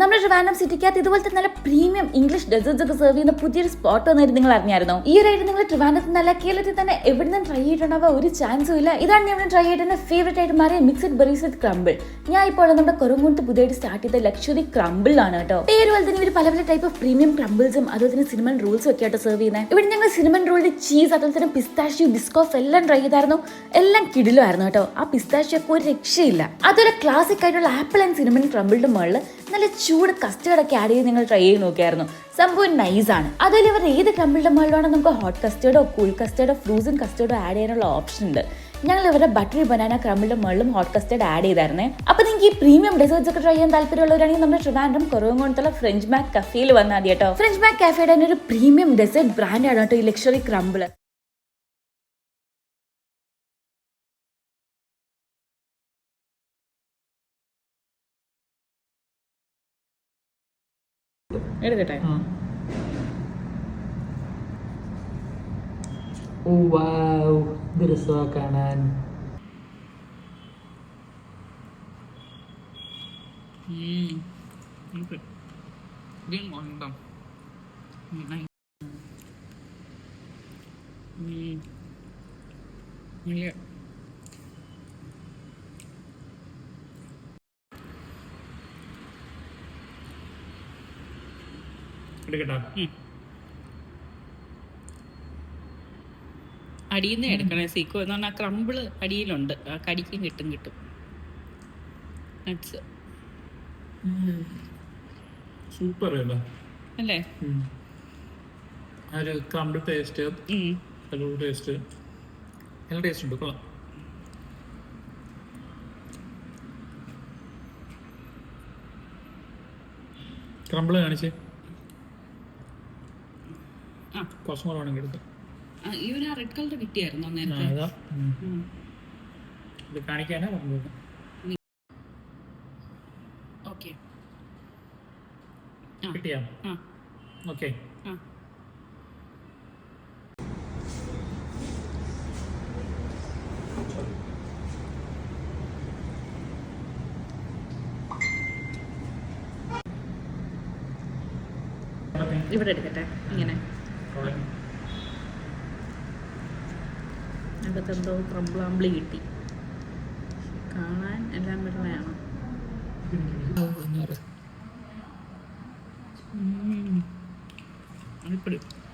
നമ്മുടെ ട്രിവാൻഡ്രം സിറ്റിക്കകത്ത് ഇതുപോലത്തെ നല്ല പ്രീമിയം ഇംഗ്ലീഷ് ഡെസേർട്സ് ഒക്കെ സെർവ് ചെയ്യുന്ന പുതിയൊരു സ്പോട്ട് വന്നിട്ട് നിങ്ങൾ അറിഞ്ഞായിരുന്നോ? ഈ ഒരു ആയിട്ട് നിങ്ങൾ ട്രിവാൻഡ്രത്ത് നല്ല കേരളത്തിൽ തന്നെ എവിടെ നിന്നും ട്രൈ ചെയ്തിട്ടുണ്ടാവുക ഒരു ചാൻസും ഇല്ല. ഇതാണ് ഞാൻ ട്രൈ ചെയ്തിട്ട് ഫേവറേറ്റ് ആയിട്ട് മാറിയ മിക്സഡ് ബെറീസ് വിത്ത് ക്രംബിൾ. ഞാൻ ഇപ്പോൾ നമ്മുടെ കൊറങ്ങോട്ട് പുതിയതായിട്ട് സ്റ്റാർട്ട് ചെയ്ത ലക്ഷറി ക്രംബിൾ ആണ് കേട്ടോ. പേര് പോലെ തന്നെ ഇവർ പല പല ടൈപ്പ് ഓഫ് പ്രീമിയം ക്രംബിൾസും അതുപോലെ തന്നെ സിനിമൻ റോൾസും ഒക്കെ ആയിട്ട് സെർവ് ചെയ്യുന്നത്. ഇവിടെ ഞങ്ങൾ സിനിമൻ റോളിൽ ചീസ് അതുപോലെ തന്നെ പിസ്താഷ്യോ ബിസ്കോഫ് എല്ലാം ട്രൈ ചെയ്തായിരുന്നു. എല്ലാം കിടിലുമായിരുന്നു കേട്ടോ. ആ പിസ്താഷ്യോ ഒക്കെ ഒരു രക്ഷയില്ല. അതുപോലെ ക്ലാസിക് ആയിട്ടുള്ള ആപ്പിൾ ആൻഡ് സിനിമൻ ക്രംബിളിന്റെ മുകളിൽ നല്ല ചൂട് കസ്റ്റേർഡ് ഒക്കെ ആഡ് ചെയ്ത് നിങ്ങൾ ട്രൈ ചെയ്ത് നോക്കിയായിരുന്നു. സംഭവം നൈസാണ്. അതുപോലെ ഇവർ ഏത് ക്രംബിളിന്റെ മുകളിലാണ് നമുക്ക് ഹോട്ട് കസ്റ്റേർഡോ കൂൾ കസ്റ്റേർഡോ ഫ്രോസൺ കസ്റ്റേർഡോ ആഡ് ചെയ്യാനുള്ള ഓപ്ഷൻ ഉണ്ട്. ഞങ്ങൾ ഇവരുടെ ബട്ടറി ബനാന ക്രംബിളിന്റെ മുകളിലും ഹോട്ട് കസ്റ്റേർഡ് ആഡ് ചെയ്തായിരുന്നേ. അപ്പൊ നിങ്ങൾക്ക് ഈ പ്രീമിയം ഡെസേർട്സ് ഒക്കെ ട്രൈ ചെയ്യാൻ താല്പര്യമുള്ളവരാണെങ്കിൽ നമ്മുടെ ട്രിവാൻഡ്രം കുറവങ്ങോട്ടുള്ള ഫ്രഞ്ച് മാക് കഫേയിൽ വന്നാൽ മതി കേട്ടോ. ഫ്രഞ്ച് മാക് കഫേയുടെ ഒരു പ്രീമിയം ഡെസേർട്ട് ബ്രാൻഡാണ് കേട്ടോ ഈ ലക്ഷറി ക്രംബിൾ. എടുക്കട്ടെ. ഓ വാവ്, ഇത് രസമാണ് കാണാൻ. അടിയിൽ നിന്ന് എടുക്കണേ സീക്കോ എന്ന് പറഞ്ഞാൽ ക്രംബിള് അടിയിലുണ്ട്. ആ കടിക്കും കിട്ടും നട്ട്സ് സൂപ്പർ അല്ലേ? ഒരു ക്രംബിൾ ടേസ്റ്റ്, ടേസ്റ്റ് നല്ല ടേസ്റ്റ് ഉണ്ട്. കൊള്ളാം. ക്രംബിൾ കാണിച്ചേ, കുറച്ചും കൂടെ വേണമെങ്കിൽ എടുക്കാം. ഇവന് ആ റെഡ് കളർ കിട്ടിയായിരുന്നു നേരത്തെ. ഇത് കാണിക്കാനാ പറഞ്ഞത്. ഓക്കെ കിട്ടിയാ? ഓക്കെ. ഇവിടെ എടുക്കട്ടെ. ഇങ്ങനെ അകത്തെന്തോ ക്രംബിളാമ്പിളി കിട്ടി. കാണാൻ എല്ലാം വെള്ളയാണ്.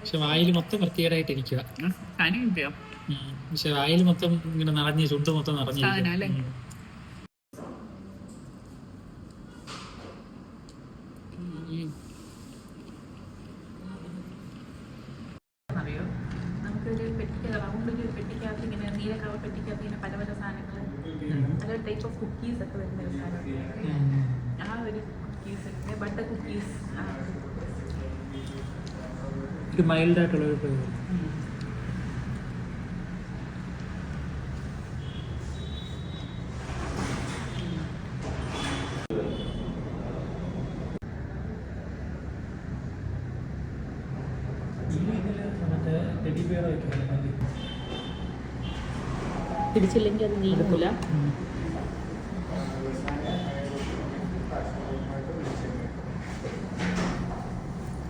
പക്ഷെ വായിൽ മൊത്തം വൃത്തികേടായിട്ടിരിക്കുക. പക്ഷെ വായിൽ മൊത്തം ഇങ്ങനെ നിറഞ്ഞ്, ചുണ്ട് മൊത്തം നിറഞ്ഞു. അറിയോ, നമുക്കൊരു പെട്ടിക്കകത്ത് ഇങ്ങനെ നീല കളർ പെട്ടിക്കകത്ത് ഇങ്ങനെ പല പല സാധനങ്ങൾ, പല ടൈപ്പ് ഓഫ് കുക്കീസ് ഒക്കെ വരുന്ന ഒരു സാധനം. ആ ഒരു കുക്കീസ്, ബട്ടർ കുക്കീസ്, മൈൽഡ് ആയിട്ടുള്ള ഒരു പിടിച്ചില്ലെങ്കിൽ അത് നീങ്ങൂല.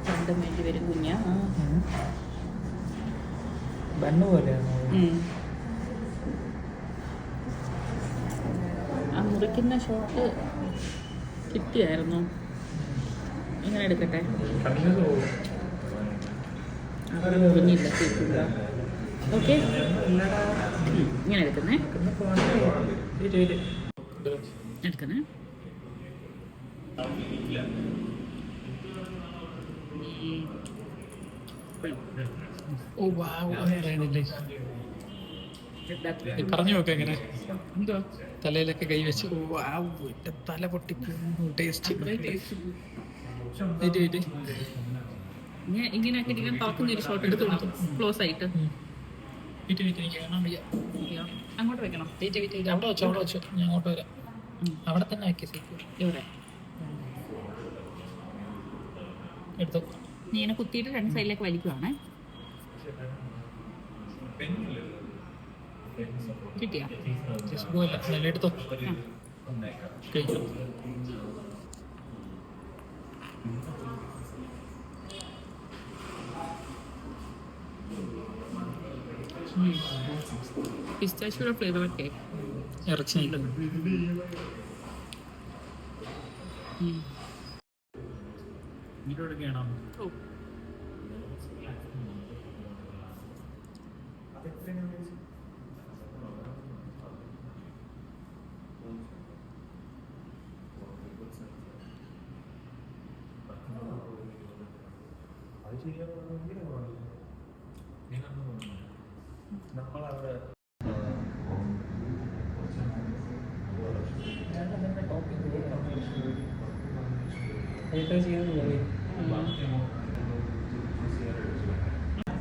രണ്ടും വേണ്ടി വരും കുഞ്ഞ. ബണ്ണ് പോലെയാണ്. ആ മുറിക്കുന്ന ഷോട്ട് കിട്ടിയായിരുന്നു. ഇങ്ങനെ എടുക്കട്ടെ. അവിടെ മുറിഞ്ഞില്ല, കേൾക്കില്ല. ഓക്കെ, ഇങ്ങനെ എടുക്കുന്നേ. എടുക്കുന്നേ. ഓ വാവ്, പറഞ്ഞു നോക്കാം എങ്ങനെ. എന്തോ തലയിലൊക്കെ കൈ വെച്ച് തല പൊട്ടിക്കുന്നു. ടേസ്റ്റ് ഇങ്ങനെ തുറക്കുന്ന ഒരു ഷോട്ട് എടുത്ത് ക്ലോസ് ആയിട്ട് അങ്ങോട്ട് വെക്കണം. അവിടെ വെച്ചോ, ഞാൻ അങ്ങോട്ട് വരാം. അവിടെ തന്നെ ആക്കി ഇവിടെ എടുത്തോ. നീ ഇങ്ങനെ കുത്തിയിട്ട് രണ്ട് സൈഡിലേക്ക് വലിക്കുവാണേ. കിട്ടിയാ? എടുത്തോ. പിസ്താച്ചിയുടെ ഫ്ലേവർ കേക്ക്. ഇറച്ചിയില്ല. ഇതിലൊക്കെയാണോ? ഓ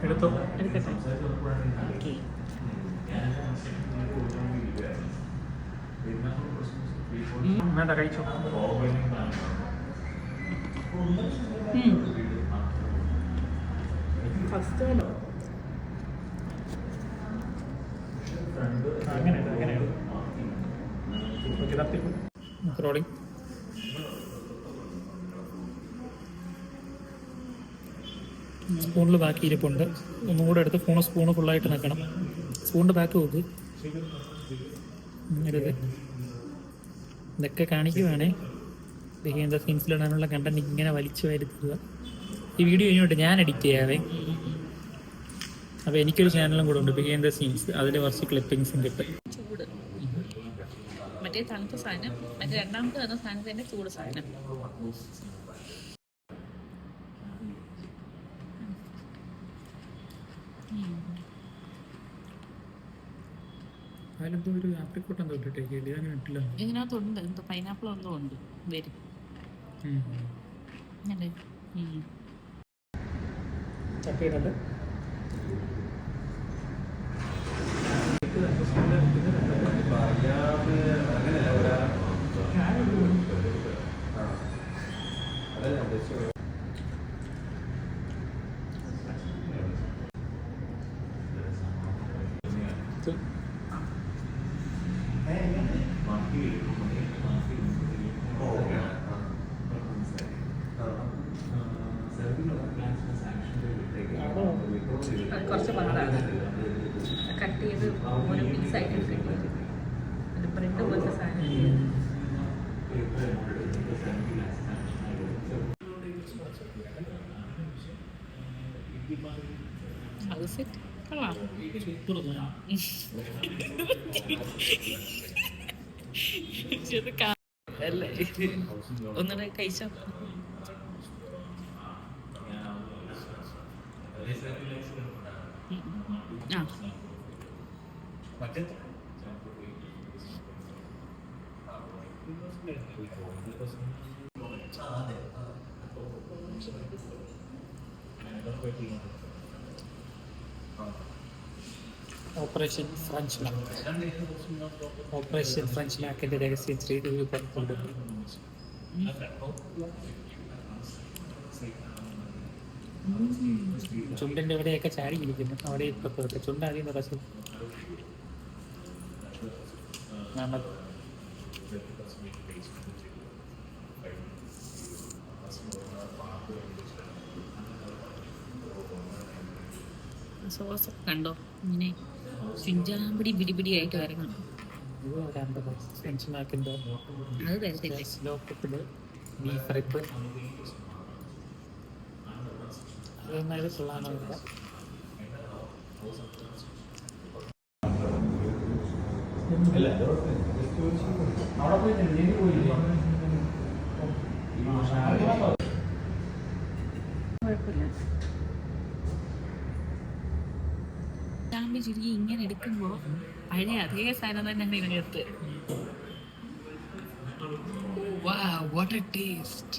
എടുത്തോ. എടുക്കട്ടെ. ഓക്കെ. വേണ്ട, കഴിച്ചോ. ഫസ്റ്റ് അങ്ങനെ റോഡിങ്. സ്പൂണിൽ ബാക്കി ഇരിപ്പുണ്ട്. ഒന്നുകൂടെ എടുത്ത് സ്പൂണ് ഫുള്ളായിട്ട് നിൽക്കണം. സ്പൂണിൻ്റെ ബാക്ക് നോക്ക്. എടുത്ത് ഇതൊക്കെ കാണിക്കുവാണേ. ബിഹൈൻഡ് ദ സീൻസിലിടാനുള്ള കണ്ടന്റ് ഇങ്ങനെ വലിച്ചു വരുത്തുക. ഈ വീഡിയോ കഴിഞ്ഞോട്ട് ഞാൻ എഡിറ്റ് ചെയ്യാവേ. അപ്പോൾ എനിക്കൊരു ചാനലും കൂടെ ഉണ്ട്, ബിഹൈൻഡ് ദ സീൻസ്. അതിൽ കുറച്ച് ക്ലിപ്പിങ്സും കിട്ടും. ചൂട് മറ്റേ തണുത്ത സാധനം, മറ്റേ രണ്ടാമത്തെ തന്ന സാധനത്തിൻ്റെ ചൂട് സാധനം. അതിലെന്തോ ഒരു ആപ്രിക്കോട്ട് എന്തോ ഇട്ടിട്ടേക്ക് അങ്ങനെ ഇട്ടില്ല. ഇതിനകത്തുണ്ട് എന്തോ പൈനാപ്പിൾ എന്തോ ഉണ്ട് വരും. അല്ലേ? ചക്കയിലുണ്ട്. അത് കുറച്ച് പാടാണ് കട്ട് ചെയ്ത് ഓരോ പീസായിട്ട് കിട്ടിയത്. അത് ബ്രെഡ് പോലത്തെ സാധനം. അത് സെറ്റ് കൊള്ളാം. അല്ലേ ഒന്നുകൂടെ കഴിച്ചോ. ആ ഓപ്പറേഷൻ ഫ്രഞ്ച് മാക്കിൻ്റെ രഹസ്യം 3D പുറത്തുണ്ട്. ചുണ്ടിൻ്റെ ഇവിടെയൊക്കെ ചാടി ഇരിക്കുന്നു. അവിടെ ഇപ്പുറത്തൊക്കെ ചുണ്ടാദ്യം നിറച്ചു. സോസ് കണ്ടോ ഇങ്ങനെ ചിഞ്ചാമ്പടി പിടിപിടിയായിട്ട് വരണം. ഫ്രഞ്ച് മാക്കിൻ്റെ അത് തരത്തില്ലേ? സ്ലോ കുക്കില് ബീഫ് റിപ്പ് അതെന്നാലും ഫുള്ളാണോ ഇല്ല. കുഴപ്പമില്ല. ചാമ്പി ചുരുക്കി ഇങ്ങനെ എടുക്കുമ്പോൾ പഴയ അതേ സാധനം തന്നെ ഇതിനകത്ത്. Wow, what a taste!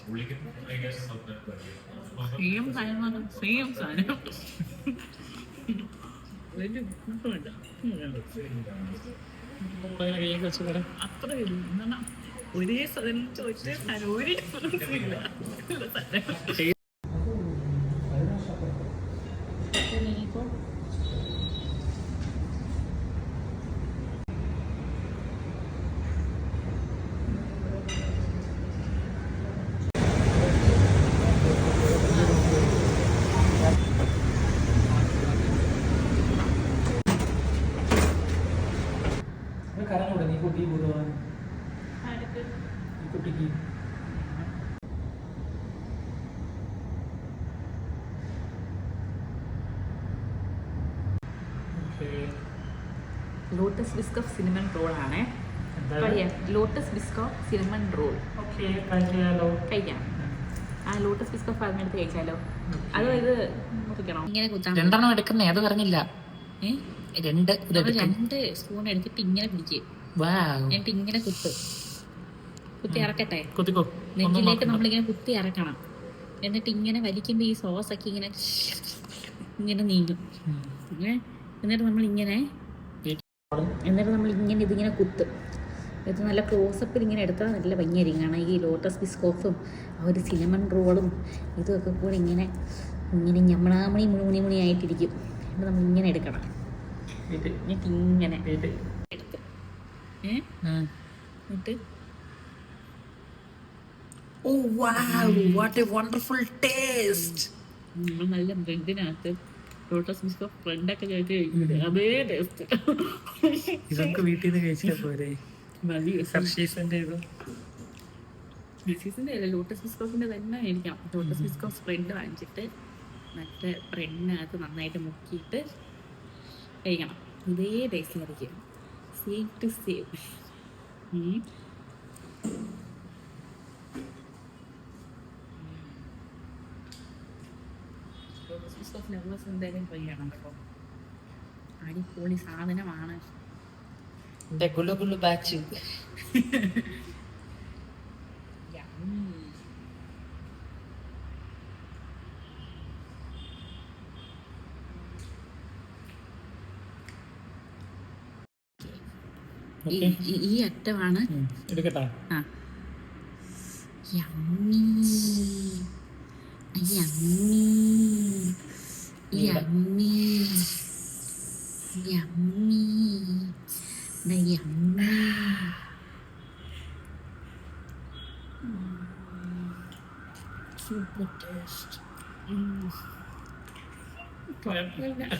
Same സാധനം, സെയിം സാധനം. വലിയ കുഴപ്പമില്ല. കൈയൊക്കെ വെച്ച് തരാം. അത്ര ഒരേ സാധനം ചോദിച്ചാൽ സാധനം ഒരു ഡിഫറൻസ് ഇല്ല. കുട്ടി പോകാൻ അടുത്ത് ഈ കുട്ടിക്ക് ലോട്ടസ് ബിസ്ക് ഓഫ് സിനിമൺ റോൾ ആണ്. ലോട്ടസ് ബിസ്ക് ഓഫ് സിനിമൺ റോൾ കഴിക്കാം. ആ ലോട്ടസ് ബിസ്ക് ഓഫ് അതിനടുത്ത് കഴിച്ചാലോ? അതോ ഇത് മുറിക്കണോ? ഇങ്ങനെ കുത്താൻ രണ്ടെണ്ണം എടുക്കുന്നേ, അത് പറഞ്ഞില്ല. രണ്ട് സ്പൂൺ എടുത്തിട്ട് ഇങ്ങനെ പിടിക്കും, എന്നിട്ട് ഇങ്ങനെ കുത്തി ഇറക്കട്ടെ. കുത്തിക്കോ. നെഞ്ചിലേക്ക് നമ്മളിങ്ങനെ കുത്തി ഇറക്കണം. എന്നിട്ട് ഇങ്ങനെ വലിക്കുമ്പോൾ ഈ സോസ് ഒക്കെ ഇങ്ങനെ നീങ്ങും. എന്നിട്ട് നമ്മൾ ഇങ്ങനെ ഇതിങ്ങനെ കുത്തും. ഇത് നല്ല ക്ലോസപ്പിൽ ഇങ്ങനെ എടുത്താൽ നല്ല ഭംഗിയായിരിക്കും. കാരണം ഈ ലോട്ടസ് ബിസ്കോഫും ആ ഒരു സിനമൺ റോളും ഇതൊക്കെ കൂടെ ഇങ്ങനെ ഞമ്മളാമണി മുണി ആയിട്ടിരിക്കും. എന്നിട്ട് നമ്മൾ ഇങ്ങനെ എടുക്കണം. എന്നിട്ട് ഇങ്ങനെ എടുത്ത് എന്നിട്ട് നമ്മൾ നല്ല ബ്രെഡിനകത്ത് ലോട്ടസ് ബിസ്കോഫ് ബ്രെഡൊക്കെ ചേർത്ത് കഴിക്കുന്നത് അതേ ടേസ്റ്റ്. ഇതൊക്കെ വീട്ടിൽ നിന്ന് കഴിച്ചാൽ പോരെ? ഹർഷീസിന്റെ അല്ല, ലോട്ടസ് ബിസ്കോഫിന്റെ തന്നെ മേടിക്കണം. ലോട്ടസ് ബിസ്കോഫ് ബ്രെഡ് വാങ്ങിച്ചിട്ട് മറ്റേ ബ്രെഡിനകത്ത് നന്നായിട്ട് മുക്കിയിട്ട് കഴിക്കണം. ഇതേ ടേസ്റ്റ് ആയിരിക്കും. Same to same. Lotus Biscoff lovers എന്തായാലും ട്രൈ ചെയ്യണം കേട്ടോ. അടിപൊളി സാധനമാണ്. ഗുലു ബാച്ച്. ഈ അറ്റമാണ് എടുക്കട്ടാ. Yummy yummy yummy yummy yummy. Super taste. കുഴപ്പമില്ല.